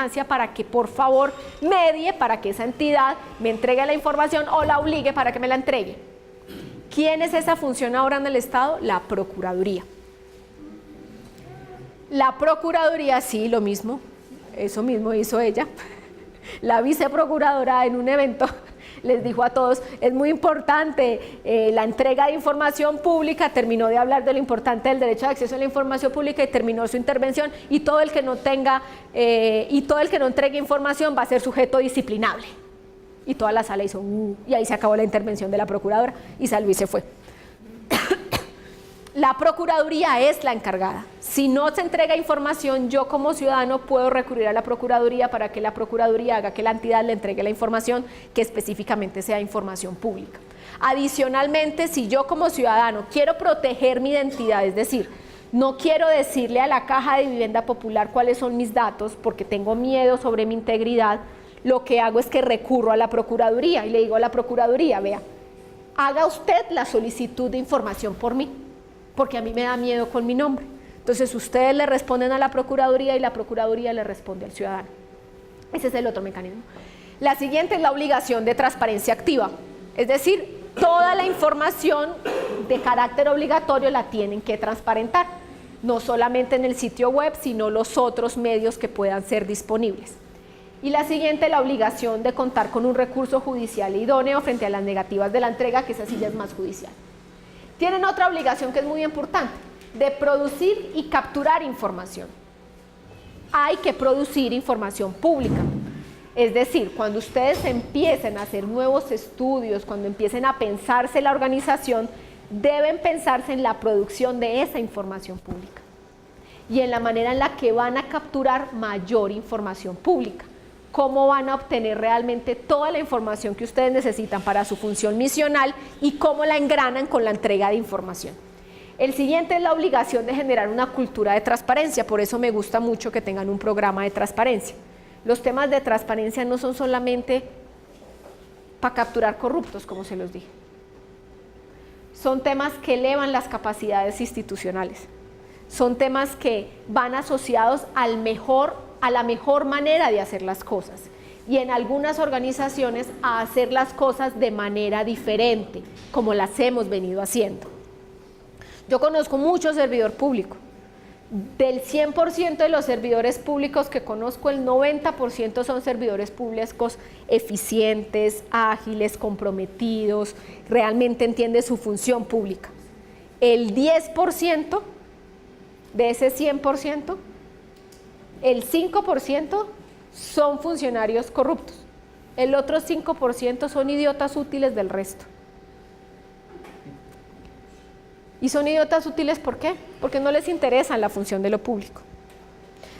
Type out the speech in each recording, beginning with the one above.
instancia para que por favor medie para que esa entidad me entregue la información o la obligue para que me la entregue. ¿Quién es esa función ahora en el Estado? La Procuraduría. La Procuraduría, sí, lo mismo, eso mismo hizo ella. La viceprocuradora en un evento les dijo a todos, es muy importante la entrega de información pública, terminó de hablar de lo importante del derecho de acceso a la información pública y terminó su intervención, y todo el que no entregue información va a ser sujeto disciplinable. Y toda la sala hizo y ahí se acabó la intervención de la procuradora y salió y se fue. La Procuraduría es la encargada. Si no se entrega información, yo como ciudadano puedo recurrir a la Procuraduría para que la Procuraduría haga que la entidad le entregue la información que específicamente sea información pública. Adicionalmente, si yo como ciudadano quiero proteger mi identidad, es decir, no quiero decirle a la Caja de Vivienda Popular cuáles son mis datos porque tengo miedo sobre mi integridad, lo que hago es que recurro a la Procuraduría y le digo a la Procuraduría, vea, haga usted la solicitud de información por mí, porque a mí me da miedo con mi nombre. Entonces ustedes le responden a la Procuraduría y la Procuraduría le responde al ciudadano. Ese es el otro mecanismo. La siguiente es la obligación de transparencia activa, es decir, toda la información de carácter obligatorio la tienen que transparentar, no solamente en el sitio web, sino los otros medios que puedan ser disponibles. Y la siguiente, la obligación de contar con un recurso judicial idóneo frente a las negativas de la entrega, que esa sí ya es más judicial. Tienen otra obligación que es muy importante, de producir y capturar información. Hay que producir información pública. Es decir, cuando ustedes empiecen a hacer nuevos estudios, cuando empiecen a pensarse la organización, deben pensarse en la producción de esa información pública y en la manera en la que van a capturar mayor información pública. Cómo van a obtener realmente toda la información que ustedes necesitan para su función misional y cómo la engranan con la entrega de información. El siguiente es la obligación de generar una cultura de transparencia, por eso me gusta mucho que tengan un programa de transparencia. Los temas de transparencia no son solamente para capturar corruptos, como se los dije. Son temas que elevan las capacidades institucionales. Son temas que van asociados a la mejor manera de hacer las cosas, y en algunas organizaciones a hacer las cosas de manera diferente, como las hemos venido haciendo. Yo conozco mucho servidor público. Del 100% de los servidores públicos que conozco, el 90% son servidores públicos eficientes, ágiles, comprometidos, realmente entienden su función pública. El 10% de ese 100%, el 5% son funcionarios corruptos, el otro 5% son idiotas útiles del resto. Y son idiotas útiles, ¿por qué? Porque no les interesa la función de lo público.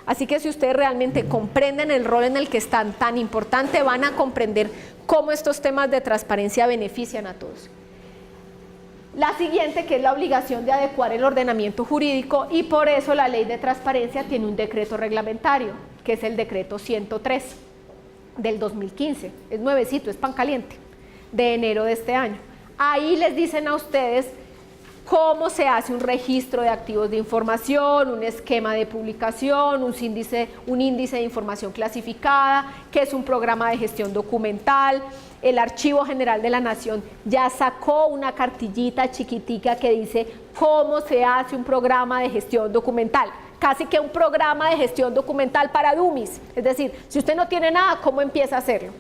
Así que si ustedes realmente comprenden el rol en el que están tan importante, van a comprender cómo estos temas de transparencia benefician a todos. La siguiente, que es la obligación de adecuar el ordenamiento jurídico, y por eso la ley de transparencia tiene un decreto reglamentario, que es el decreto 103 del 2015, es nuevecito, es pan caliente, de enero de este año. Ahí les dicen a ustedes cómo se hace un registro de activos de información, un esquema de publicación, un índice de información clasificada, qué es un programa de gestión documental. El Archivo General de la Nación ya sacó una cartillita chiquitica que dice cómo se hace un programa de gestión documental, casi que un programa de gestión documental para dummies, es decir, si usted no tiene nada, ¿cómo empieza a hacerlo?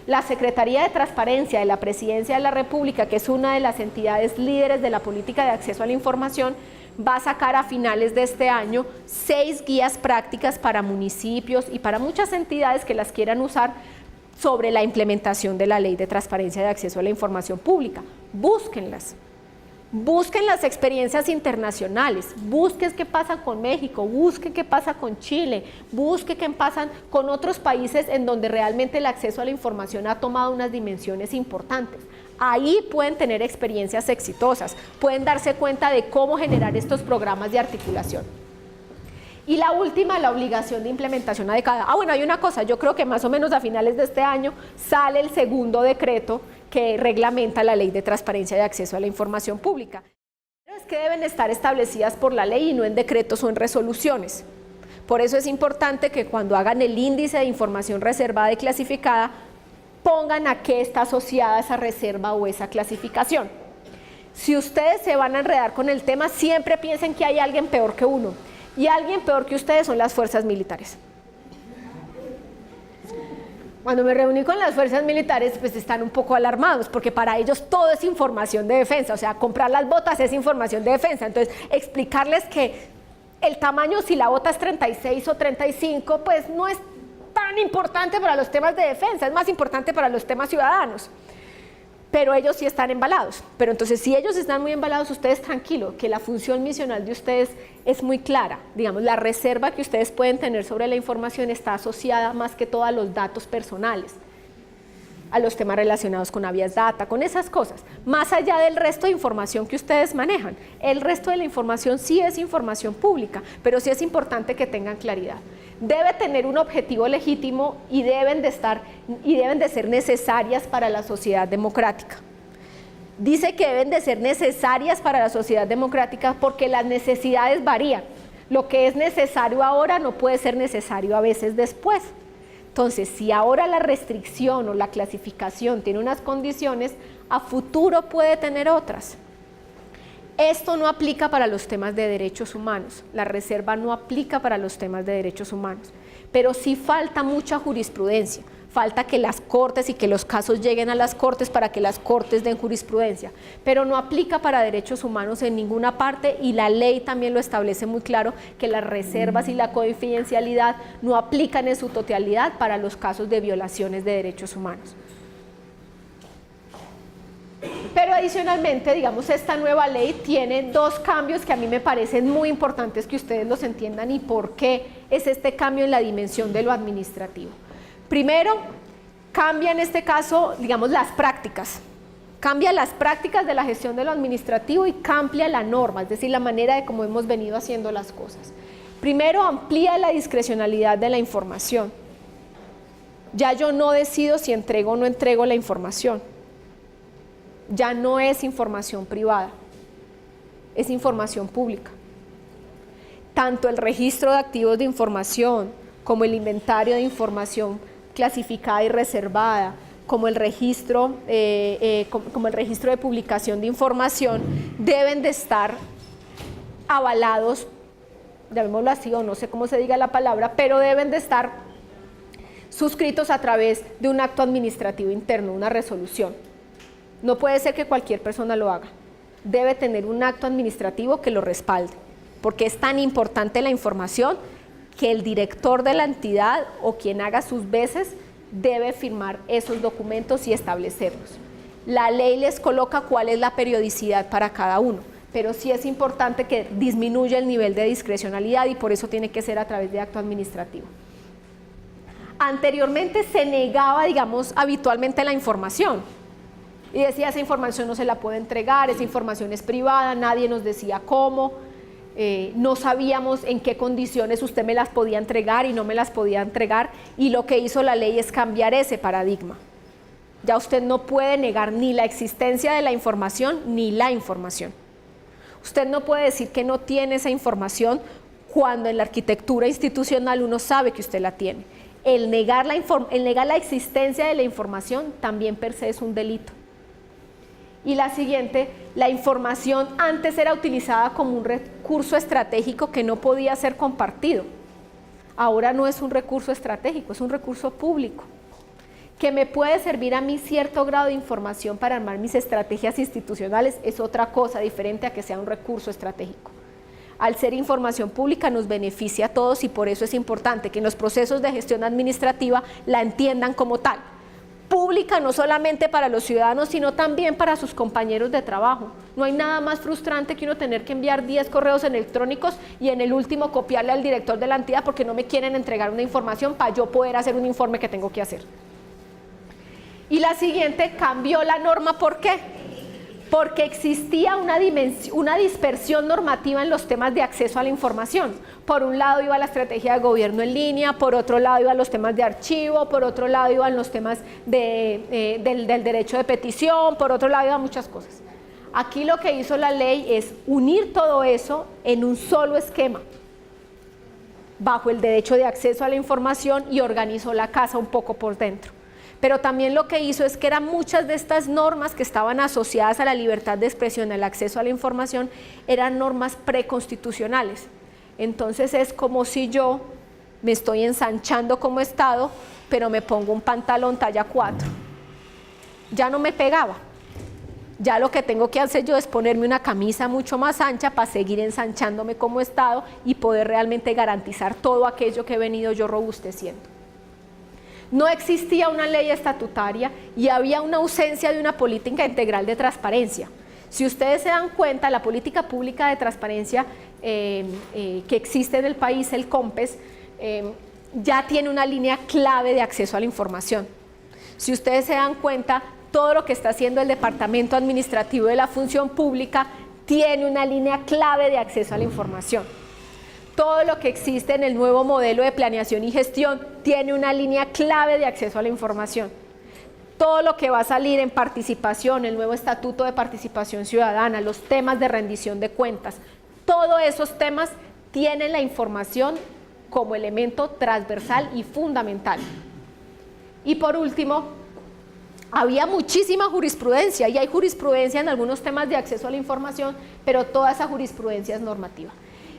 La Secretaría de Transparencia de la Presidencia de la República, que es una de las entidades líderes de la política de acceso a la información, va a sacar a finales de este año 6 guías prácticas para municipios y para muchas entidades que las quieran usar sobre la implementación de la Ley de Transparencia de Acceso a la Información Pública. Búsquenlas. Busquen las experiencias internacionales, busquen qué pasa con México, busquen qué pasa con Chile, busquen qué pasa con otros países en donde realmente el acceso a la información ha tomado unas dimensiones importantes. Ahí pueden tener experiencias exitosas, pueden darse cuenta de cómo generar estos programas de articulación. Y la última, la obligación de implementación adecuada. Bueno, hay una cosa, yo creo que más o menos a finales de este año sale el segundo decreto que reglamenta la Ley de Transparencia de Acceso a la Información Pública. Pero es que deben estar establecidas por la ley y no en decretos o en resoluciones, Por eso es importante que cuando hagan el índice de información reservada y clasificada, pongan a qué está asociada esa reserva o esa clasificación. Si ustedes se van a enredar con el tema, siempre piensen que hay alguien peor que uno. Y alguien peor que ustedes son las fuerzas militares. Cuando me reuní con las fuerzas militares, pues están un poco alarmados, porque para ellos todo es información de defensa, o sea, comprar las botas es información de defensa. Entonces, explicarles que el tamaño, si la bota es 36 o 35, pues no es tan importante para los temas de defensa, es más importante para los temas ciudadanos. Pero ellos sí están embalados. Pero entonces, si ellos están muy embalados, ustedes tranquilos, que la función misional de ustedes es muy clara. Digamos, la reserva que ustedes pueden tener sobre la información está asociada más que todo a los datos personales, a los temas relacionados con Avias Data, con esas cosas, más allá del resto de información que ustedes manejan. El resto de la información sí es información pública, pero sí es importante que tengan claridad. Debe tener un objetivo legítimo y deben de ser necesarias para la sociedad democrática. Dice que deben de ser necesarias para la sociedad democrática porque las necesidades varían. Lo que es necesario ahora no puede ser necesario a veces después. Entonces, si ahora la restricción o la clasificación tiene unas condiciones, a futuro puede tener otras. Esto no aplica para los temas de derechos humanos, la reserva no aplica para los temas de derechos humanos, pero sí falta mucha jurisprudencia, falta que las cortes y que los casos lleguen a las cortes para que las cortes den jurisprudencia, pero no aplica para derechos humanos en ninguna parte y la ley también lo establece muy claro que las reservas y la confidencialidad no aplican en su totalidad para los casos de violaciones de derechos humanos. Pero adicionalmente, digamos, esta nueva ley tiene dos cambios que a mí me parecen muy importantes que ustedes los entiendan y por qué es este cambio en la dimensión de lo administrativo. Primero, cambia en este caso, digamos, las prácticas. Cambia las prácticas de la gestión de lo administrativo y cambia la norma, es decir, la manera de cómo hemos venido haciendo las cosas. Primero, amplía la discrecionalidad de la información. Ya yo no decido si entrego o no entrego la información. Ya no es información privada, es información pública. Tanto el registro de activos de información, como el inventario de información clasificada y reservada, como el registro de publicación de información, deben de estar avalados, llamémoslo así, o no sé cómo se diga la palabra, pero deben de estar suscritos a través de un acto administrativo interno, una resolución. No puede ser que cualquier persona lo haga, debe tener un acto administrativo que lo respalde, porque es tan importante la información que el director de la entidad o quien haga sus veces debe firmar esos documentos y establecerlos. La ley les coloca cuál es la periodicidad para cada uno, pero sí es importante que disminuya el nivel de discrecionalidad y por eso tiene que ser a través de acto administrativo. Anteriormente se negaba, digamos, habitualmente la información. Y decía, esa información no se la puede entregar, esa información es privada, nadie nos decía cómo, no sabíamos en qué condiciones usted me las podía entregar y no me las podía entregar, y lo que hizo la ley es cambiar ese paradigma. Ya usted no puede negar ni la existencia de la información ni la información. Usted no puede decir que no tiene esa información cuando en la arquitectura institucional uno sabe que usted la tiene. El negar la existencia de la información también per se es un delito. Y la siguiente, la información antes era utilizada como un recurso estratégico que no podía ser compartido. Ahora no es un recurso estratégico, es un recurso público, que me puede servir a mí cierto grado de información para armar mis estrategias institucionales, es otra cosa diferente a que sea un recurso estratégico. Al ser información pública nos beneficia a todos y por eso es importante que en los procesos de gestión administrativa la entiendan como tal. Pública no solamente para los ciudadanos, sino también para sus compañeros de trabajo. No hay nada más frustrante que uno tener que enviar 10 correos electrónicos y en el último copiarle al director de la entidad porque no me quieren entregar una información para yo poder hacer un informe que tengo que hacer. Y la siguiente, cambió la norma, ¿por qué? Porque existía una dispersión normativa en los temas de acceso a la información. Por un lado iba la estrategia de gobierno en línea, por otro lado iban los temas de archivo, por otro lado iban los temas del derecho de petición, por otro lado iban muchas cosas. Aquí lo que hizo la ley es unir todo eso en un solo esquema. bajo el derecho de acceso a la información y organizó la casa un poco por dentro. Pero también lo que hizo es que eran muchas de estas normas que estaban asociadas a la libertad de expresión, al acceso a la información, eran normas preconstitucionales. Entonces es como si yo me estoy ensanchando como Estado, pero me pongo un pantalón talla 4. Ya no me pegaba. Ya lo que tengo que hacer yo es ponerme una camisa mucho más ancha para seguir ensanchándome como Estado y poder realmente garantizar todo aquello que he venido yo robusteciendo. No existía una ley estatutaria y había una ausencia de una política integral de transparencia. Si ustedes se dan cuenta, la política pública de transparencia que existe en el país, el COMPES, ya tiene una línea clave de acceso a la información. Si ustedes se dan cuenta, todo lo que está haciendo el Departamento Administrativo de la Función Pública tiene una línea clave de acceso a la información. Todo lo que existe en el nuevo modelo de planeación y gestión tiene una línea clave de acceso a la información. Todo lo que va a salir en participación, el nuevo Estatuto de Participación Ciudadana, los temas de rendición de cuentas, todos esos temas tienen la información como elemento transversal y fundamental. Y por último, había muchísima jurisprudencia y hay jurisprudencia en algunos temas de acceso a la información, pero toda esa jurisprudencia es normativa.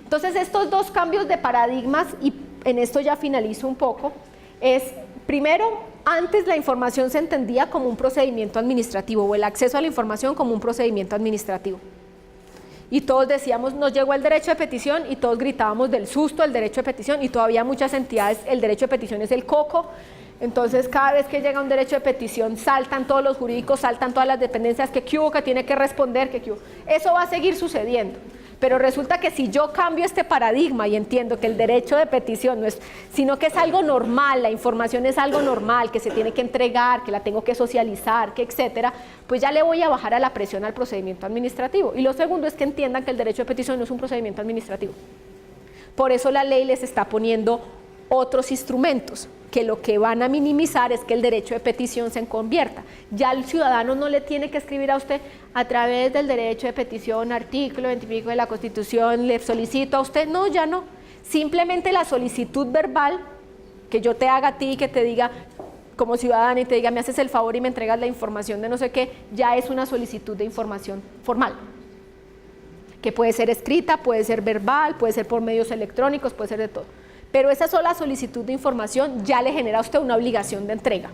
Entonces estos dos cambios de paradigmas, y en esto ya finalizo un poco, es primero, antes la información se entendía como un procedimiento administrativo o el acceso a la información como un procedimiento administrativo. Y todos decíamos, nos llegó el derecho de petición y todos gritábamos del susto del derecho de petición y todavía muchas entidades, el derecho de petición es el coco. Entonces cada vez que llega un derecho de petición saltan todos los jurídicos, saltan todas las dependencias, que qué hubo, que tiene que responder, que qué hubo. Eso va a seguir sucediendo. Pero resulta que si yo cambio este paradigma y entiendo que el derecho de petición no es, sino que es algo normal, la información es algo normal, que se tiene que entregar, que la tengo que socializar, que etcétera, pues ya le voy a bajar a la presión al procedimiento administrativo. Y lo segundo es que entiendan que el derecho de petición no es un procedimiento administrativo. Por eso la ley les está poniendo otros instrumentos que lo que van a minimizar es que el derecho de petición se convierta. Ya el ciudadano no le tiene que escribir a usted a través del derecho de petición, artículo 25 de la Constitución, le solicito a usted, no, ya no. Simplemente la solicitud verbal que yo te haga a ti, que te diga como ciudadana y te diga me haces el favor y me entregas la información de no sé qué, ya es una solicitud de información formal. Que puede ser escrita, puede ser verbal, puede ser por medios electrónicos, puede ser de todo. Pero esa sola solicitud de información ya le genera a usted una obligación de entrega.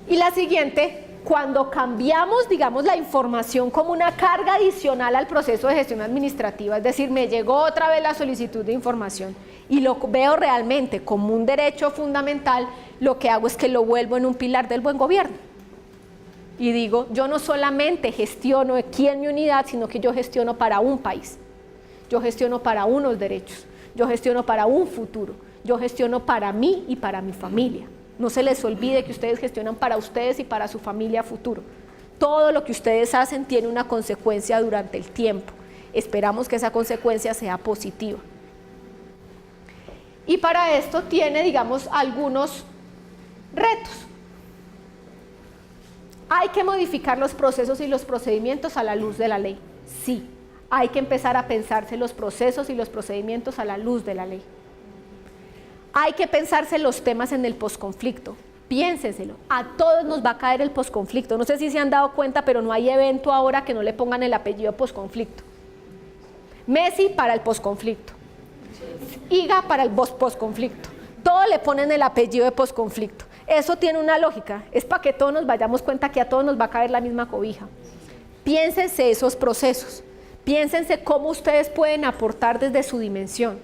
Y la siguiente, cuando cambiamos, digamos, la información como una carga adicional al proceso de gestión administrativa, es decir, me llegó otra vez la solicitud de información y lo veo realmente como un derecho fundamental, lo que hago es que lo vuelvo en un pilar del buen gobierno. Y digo, yo no solamente gestiono aquí en mi unidad, sino que yo gestiono para un país, yo gestiono para unos derechos. Yo gestiono para un futuro, yo gestiono para mí y para mi familia. No se les olvide que ustedes gestionan para ustedes y para su familia futuro. Todo lo que ustedes hacen tiene una consecuencia durante el tiempo. Esperamos que esa consecuencia sea positiva. Y para esto tiene, digamos, algunos retos. ¿Hay que modificar los procesos y los procedimientos a la luz de la ley? Sí. Hay que empezar a pensarse los procesos y los procedimientos a la luz de la ley. Hay que pensarse los temas en el posconflicto. Piénsenselo. A todos nos va a caer el posconflicto. No sé si se han dado cuenta, pero no hay evento ahora que no le pongan el apellido posconflicto. Messi para el posconflicto. IGA para el posconflicto. Todo le ponen el apellido de posconflicto. Eso tiene una lógica. Es para que todos nos vayamos cuenta que a todos nos va a caer la misma cobija. Piénsense esos procesos. Piénsense cómo ustedes pueden aportar desde su dimensión.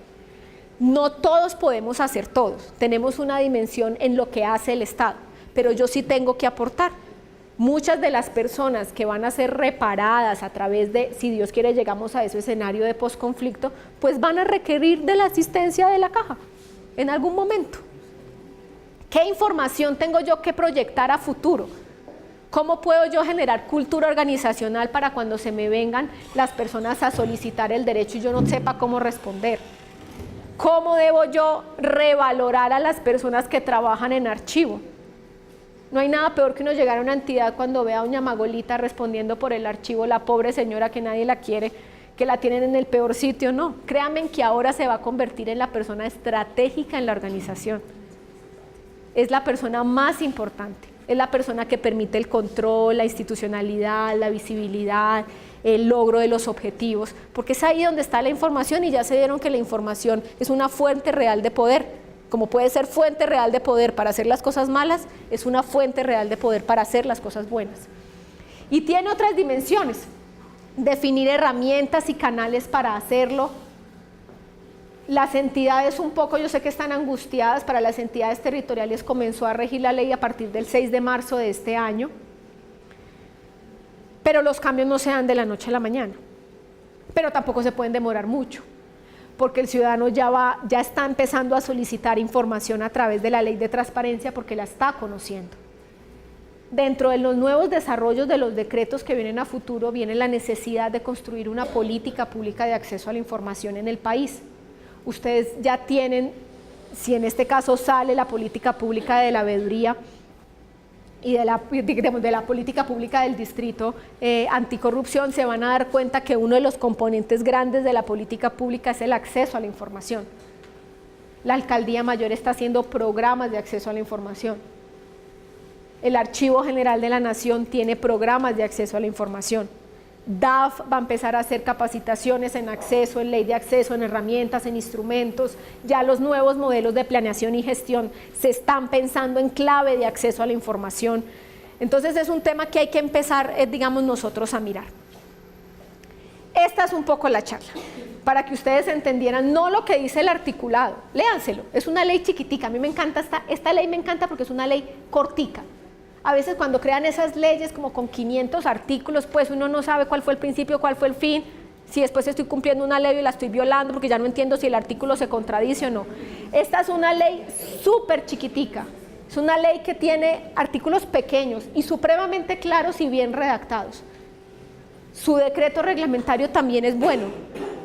No todos podemos hacer todos, tenemos una dimensión en lo que hace el Estado, pero yo sí tengo que aportar. Muchas de las personas que van a ser reparadas a través de, si Dios quiere llegamos a ese escenario de posconflicto, pues van a requerir de la asistencia de la caja en algún momento. ¿Qué información tengo yo que proyectar a futuro? ¿Cómo puedo yo generar cultura organizacional para cuando se me vengan las personas a solicitar el derecho y yo no sepa cómo responder? ¿Cómo debo yo revalorar a las personas que trabajan en archivo? No hay nada peor que uno llegar a una entidad cuando vea a doña Magolita respondiendo por el archivo, la pobre señora que nadie la quiere, que la tienen en el peor sitio, no. Créanme que ahora se va a convertir en la persona estratégica en la organización. Es la persona más importante, es la persona que permite el control, la institucionalidad, la visibilidad, el logro de los objetivos, porque es ahí donde está la información y ya se dieron que la información es una fuente real de poder. Como puede ser fuente real de poder para hacer las cosas malas, es una fuente real de poder para hacer las cosas buenas. Y tiene otras dimensiones. Definir herramientas y canales para hacerlo. Las entidades un poco, yo sé que están angustiadas, para las entidades territoriales comenzó a regir la ley a partir del 6 de marzo de este año, pero los cambios no se dan de la noche a la mañana, pero tampoco se pueden demorar mucho, porque el ciudadano ya está empezando a solicitar información a través de la ley de transparencia porque la está conociendo. Dentro de los nuevos desarrollos de los decretos que vienen a futuro, viene la necesidad de construir una política pública de acceso a la información en el país. Ustedes ya tienen, si en este caso sale la política pública de la veeduría y de la política pública del distrito anticorrupción, se van a dar cuenta que uno de los componentes grandes de la política pública es el acceso a la información. La Alcaldía Mayor está haciendo programas de acceso a la información. El Archivo General de la Nación tiene programas de acceso a la información. DAF va a empezar a hacer capacitaciones en acceso, en ley de acceso, en herramientas, en instrumentos. Ya los nuevos modelos de planeación y gestión se están pensando en clave de acceso a la información. Entonces es un tema que hay que empezar, digamos, nosotros a mirar. Esta es un poco la charla, para que ustedes entendieran no lo que dice el articulado, léanselo, es una ley chiquitica, a mí me encanta, esta ley me encanta porque es una ley cortica. A veces cuando crean esas leyes como con 500 artículos, pues uno no sabe cuál fue el principio, cuál fue el fin, si después estoy cumpliendo una ley y la estoy violando porque ya no entiendo si el artículo se contradice o no. Esta es una ley súper chiquitica, es una ley que tiene artículos pequeños y supremamente claros y bien redactados. Su decreto reglamentario también es bueno,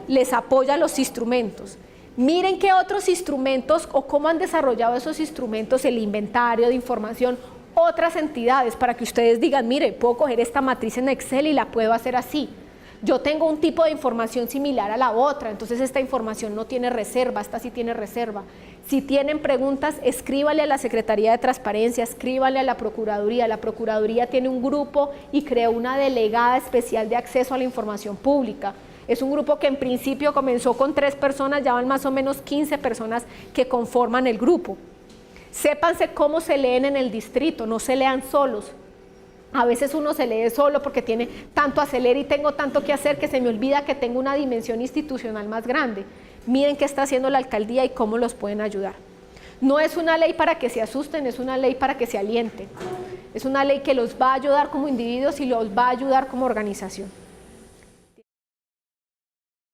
les apoya los instrumentos. Miren qué otros instrumentos o cómo han desarrollado esos instrumentos, el inventario de información, otras entidades, para que ustedes digan, mire, puedo coger esta matriz en Excel y la puedo hacer así. Yo tengo un tipo de información similar a la otra, entonces esta información no tiene reserva, esta sí tiene reserva. Si tienen preguntas, escríbanle a la Secretaría de Transparencia, escríbanle a la Procuraduría tiene un grupo y creó una delegada especial de acceso a la información pública. Es un grupo que en principio comenzó con 3 personas, ya van más o menos 15 personas que conforman el grupo. Sépanse cómo se leen en el distrito, no se lean solos. A veces uno se lee solo porque tiene tanto acelera y tengo tanto que hacer que se me olvida que tengo una dimensión institucional más grande. Miren qué está haciendo la alcaldía y cómo los pueden ayudar. No es una ley para que se asusten, es una ley para que se alienten. Es una ley que los va a ayudar como individuos y los va a ayudar como organización.